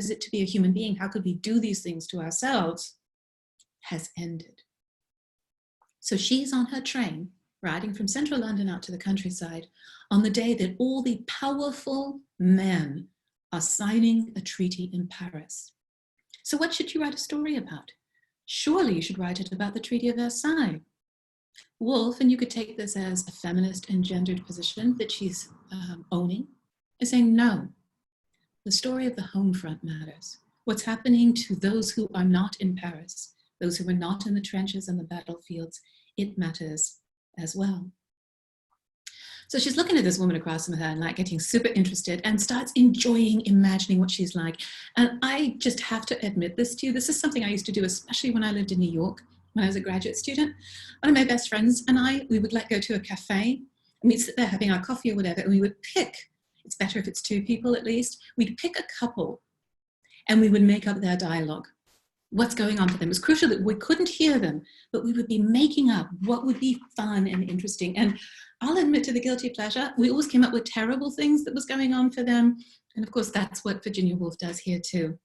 is it to be a human being? How could we do these things to ourselves? Has ended. So she's on her train, riding from central London out to the countryside on the day that all the powerful men are signing a treaty in Paris. So what should you write a story about? Surely you should write it about the Treaty of Versailles. Woolf, and you could take this as a feminist and gendered position that she's owning, is saying no. The story of the home front matters. What's happening to those who are not in Paris, those who are not in the trenches and the battlefields, it matters as well. So she's looking at this woman across from her and like getting super interested and starts enjoying imagining what she's like. And I just have to admit this to you. This is something I used to do, especially when I lived in New York, when I was a graduate student. One of my best friends and I, we would go to a cafe and we'd sit there having our coffee or whatever, and we would pick, it's better if it's two people at least, we'd pick a couple and we would make up their dialogue. What's going on for them. It was crucial that we couldn't hear them, but we would be making up what would be fun and interesting. And I'll admit to the guilty pleasure, we always came up with terrible things that was going on for them. And of course, that's what Virginia Woolf does here too.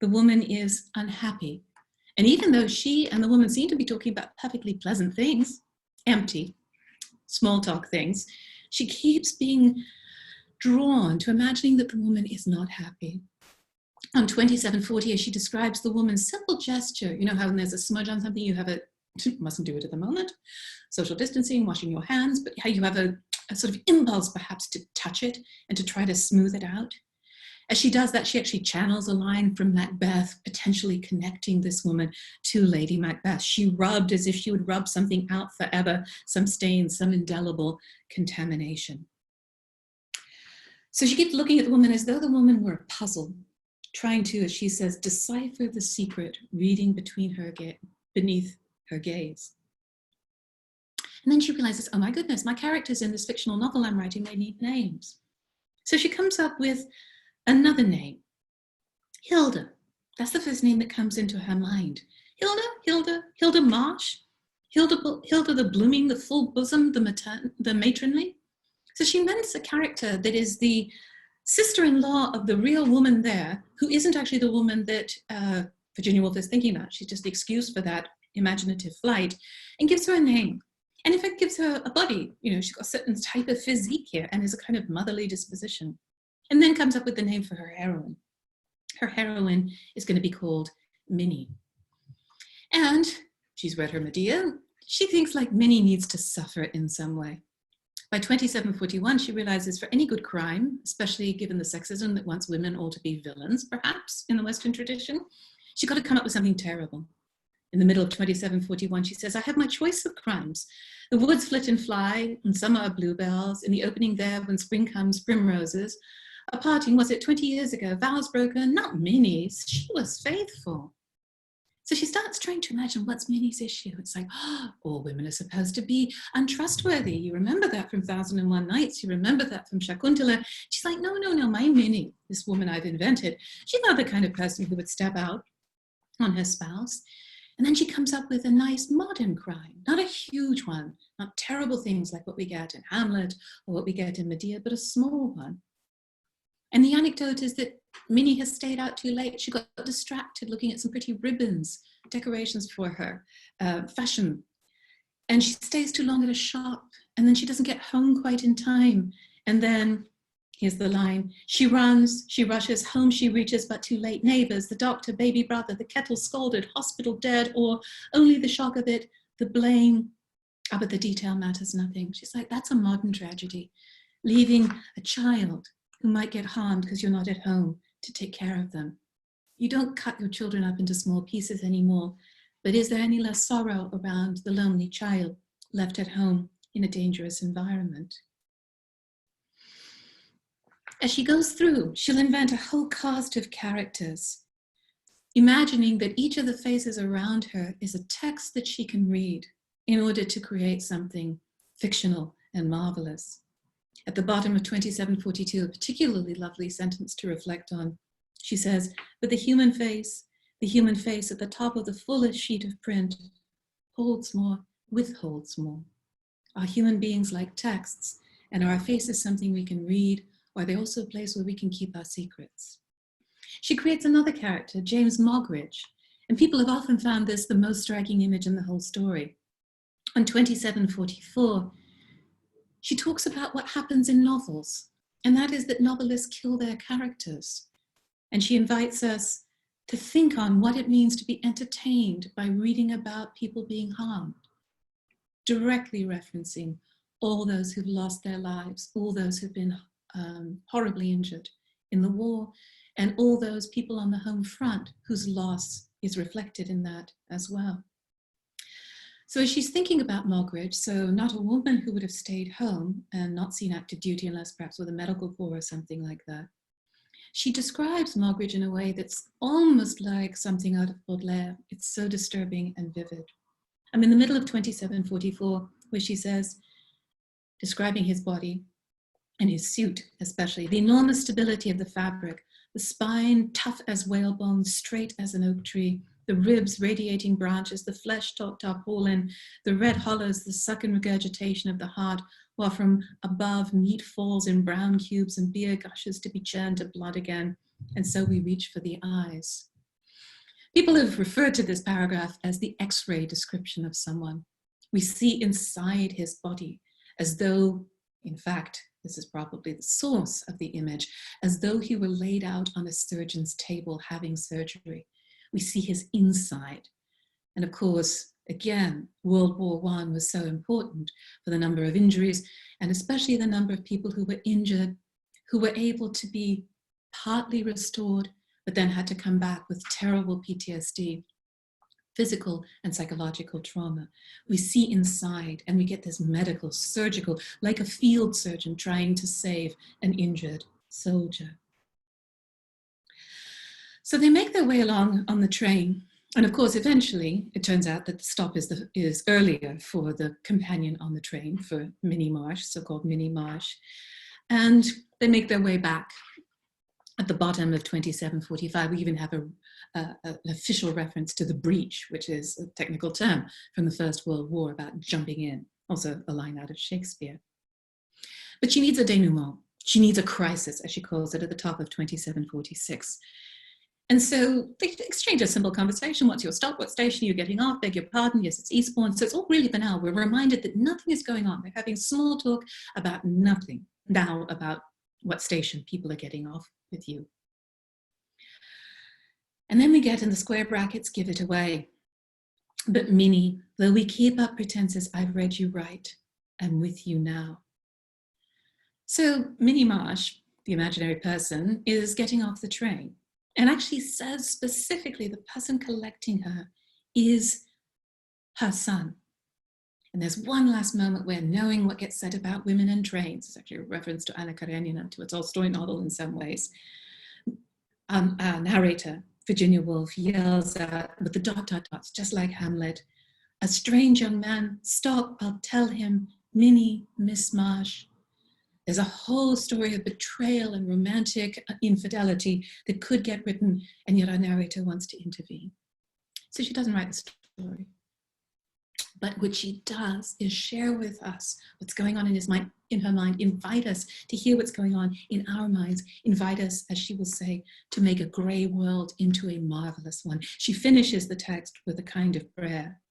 The woman is unhappy. And even though she and the woman seem to be talking about perfectly pleasant things, empty, small talk things, she keeps being drawn to imagining that the woman is not happy. On 2740, as she describes the woman's simple gesture, you know how when there's a smudge on something, you have a, mustn't do it at the moment, social distancing, washing your hands, but how you have a sort of impulse perhaps to touch it and to try to smooth it out. As she does that, she actually channels a line from Macbeth, potentially connecting this woman to Lady Macbeth. She rubbed as if she would rub something out forever, some stain, some indelible contamination. So she keeps looking at the woman as though the woman were a puzzle, trying to, as she says, decipher the secret reading beneath her gaze. And then she realizes, oh my goodness, my characters in this fictional novel I'm writing, they need names. So she comes up with another name, Hilda. That's the first name that comes into her mind. Hilda Marsh, Hilda the blooming, the full bosom, the matronly. So she invents a character that is the sister-in-law of the real woman there, who isn't actually the woman that Virginia Woolf is thinking about. She's just the excuse for that imaginative flight, and gives her a name. And in fact, gives her a body. You know, she's got a certain type of physique here and is a kind of motherly disposition. And then comes up with the name for her heroine. Her heroine is going to be called Minnie. And she's read her Medea. She thinks like Minnie needs to suffer in some way. By 2741, she realizes for any good crime, especially given the sexism that wants women all to be villains, perhaps, in the Western tradition, she's got to come up with something terrible. In the middle of 2741, she says, I have my choice of crimes. The woods flit and fly, and summer are bluebells. In the opening there, when spring comes, primroses. A parting, was it 20 years ago? Vows broken, not Minnie's. She was faithful. So she starts trying to imagine what's Minnie's issue. It's like, oh, all women are supposed to be untrustworthy. You remember that from 1001 Nights. You remember that from Shakuntala. She's like, no, my Minnie, this woman I've invented, she's not the kind of person who would step out on her spouse. And then she comes up with a nice modern crime, not a huge one, not terrible things like what we get in Hamlet or what we get in Medea, but a small one. And the anecdote is that Minnie has stayed out too late. She got distracted looking at some pretty ribbons, decorations for her, fashion. And she stays too long at a shop. And then she doesn't get home quite in time. And then, here's the line, she runs, she rushes, home she reaches, but too late. Neighbors, the doctor, baby brother, the kettle scalded, hospital dead, or only the shock of it, the blame. Oh, but the detail matters nothing. She's like, that's a modern tragedy. Leaving a child who might get harmed because you're not at home to take care of them. You don't cut your children up into small pieces anymore, but is there any less sorrow around the lonely child left at home in a dangerous environment? As she goes through, she'll invent a whole cast of characters, imagining that each of the faces around her is a text that she can read in order to create something fictional and marvelous. At the bottom of 2742, a particularly lovely sentence to reflect on. She says, but the human face at the top of the fullest sheet of print holds more, withholds more. Are human beings like texts, and are our faces something we can read, or are they also a place where we can keep our secrets? She creates another character, James Moggridge, and people have often found this the most striking image in the whole story. On 2744, she talks about what happens in novels, and that is that novelists kill their characters. And she invites us to think on what it means to be entertained by reading about people being harmed, directly referencing all those who've lost their lives, all those who've been horribly injured in the war, and all those people on the home front whose loss is reflected in that as well. So as she's thinking about Moggridge, so not a woman who would have stayed home and not seen active duty unless perhaps with a medical corps or something like that, she describes Moggridge in a way that's almost like something out of Baudelaire. It's so disturbing and vivid. I'm in the middle of 2744, where she says, describing his body and his suit especially, the enormous stability of the fabric, the spine tough as whalebone, straight as an oak tree, the ribs radiating branches, the flesh tarpaulin, the red hollows, the suck and regurgitation of the heart, while from above meat falls in brown cubes and beer gushes to be churned to blood again, and so we reach for the eyes. People have referred to this paragraph as the X-ray description of someone. We see inside his body as though, in fact, this is probably the source of the image, as though he were laid out on a surgeon's table having surgery. We see his inside. And of course, again, World War I was so important for the number of injuries, and especially the number of people who were injured, who were able to be partly restored, but then had to come back with terrible PTSD, physical and psychological trauma. We see inside, and we get this medical, surgical, like a field surgeon trying to save an injured soldier. So they make their way along on the train. And of course, eventually, it turns out that the stop is earlier for the companion on the train, for Minnie Marsh, so-called Minnie Marsh. And they make their way back. At the bottom of 2745, we even have an official reference to the breach, which is a technical term from the First World War about jumping in, also a line out of Shakespeare. But she needs a denouement. She needs a crisis, as she calls it, at the top of 2746. And so they exchange a simple conversation. What's your stop? What station are you getting off? Beg your pardon. Yes, it's Eastbourne. So it's all really banal. We're reminded that nothing is going on. They're having small talk about nothing now, about what station people are getting off with you. And then we get in the square brackets, give it away. But Minnie, though we keep up pretenses, I've read you right. I'm with you now. So Minnie Marsh, the imaginary person, is getting off the train. And actually says specifically the person collecting her is her son. And there's one last moment where, knowing what gets said about women and trains, it's actually a reference to Anna Karenina, to a Tolstoy novel in some ways. Our narrator, Virginia Woolf, yells out with the dot, dot, dots, just like Hamlet, a strange young man, stop, I'll tell him, Minnie, Miss Marsh. There's a whole story of betrayal and romantic infidelity that could get written, and yet our narrator wants to intervene. So she doesn't write the story. But what she does is share with us what's going on in his mind, in her mind, invite us to hear what's going on in our minds, invite us, as she will say, to make a gray world into a marvelous one. She finishes the text with a kind of prayer.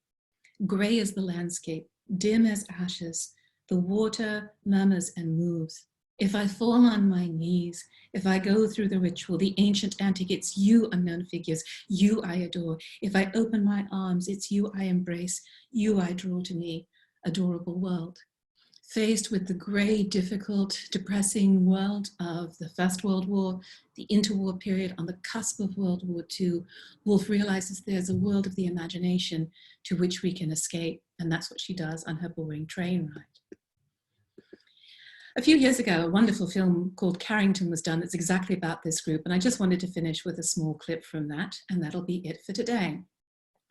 Gray is the landscape, dim as ashes. The water murmurs and moves. If I fall on my knees, if I go through the ritual, the ancient antic, it's you, unknown figures, you I adore. If I open my arms, it's you I embrace, you I draw to me, adorable world. Faced with the gray, difficult, depressing world of the First World War, the interwar period on the cusp of World War II, Woolf realizes there's a world of the imagination to which we can escape, and that's what she does on her boring train ride. A few years ago, a wonderful film called Carrington was done that's exactly about this group, and I just wanted to finish with a small clip from that, and that'll be it for today.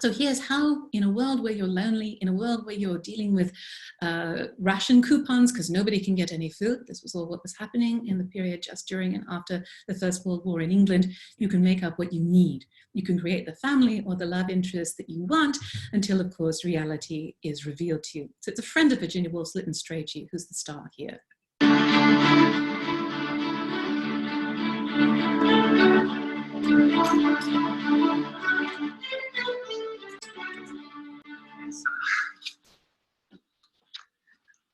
So here's how, in a world where you're lonely, in a world where you're dealing with ration coupons because nobody can get any food, this was all what was happening in the period just during and after the First World War in England, you can make up what you need. You can create the family or the love interest that you want until, of course, reality is revealed to you. So it's a friend of Virginia Woolf's, Lytton Strachey, who's the star here.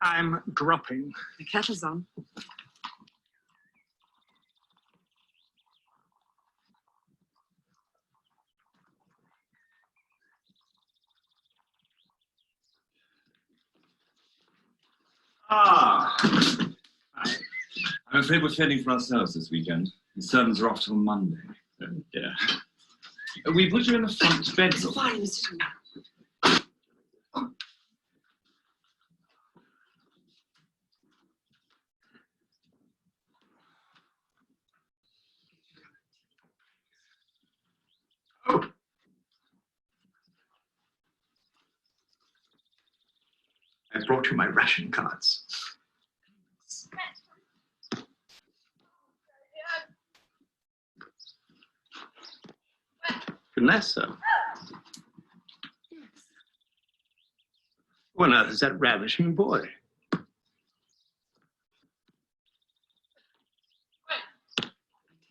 I'm dropping. The kettle's on. Ah! Hi. I'm afraid we're fending for ourselves this weekend. The servants are off till Monday. Oh, dear. We put you in the front bedroom. Fine, Mr. Dunn. Oh. I brought you my ration cards. Vanessa. Who on earth is that ravishing boy? I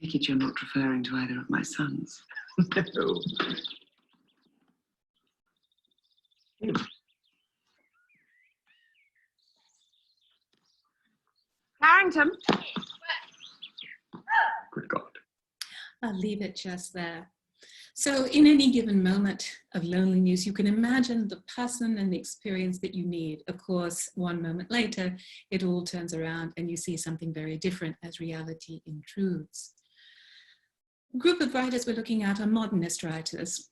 take it you're not referring to either of my sons. No. Carrington. Good God. I'll leave it just there. So in any given moment of loneliness, you can imagine the person and the experience that you need. Of course, one moment later, it all turns around and you see something very different as reality intrudes. The group of writers we're looking at are modernist writers,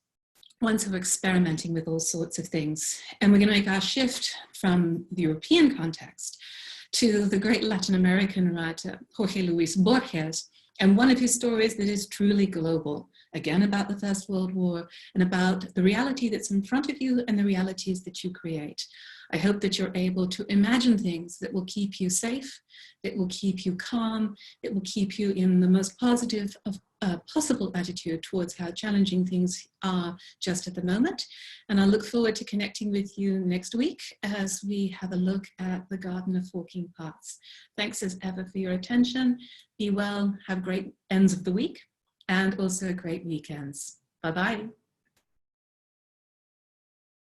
ones who are experimenting with all sorts of things. And we're going to make our shift from the European context to the great Latin American writer, Jorge Luis Borges, and one of his stories that is truly global, again about the First World War and about the reality that's in front of you and the realities that you create. I hope that you're able to imagine things that will keep you safe, that will keep you calm, that will keep you in the most positive of possible attitude towards how challenging things are just at the moment. And I look forward to connecting with you next week as we have a look at the Garden of Forking Paths. Thanks as ever for your attention. Be well, have great ends of the week, and also great weekends. Bye-bye.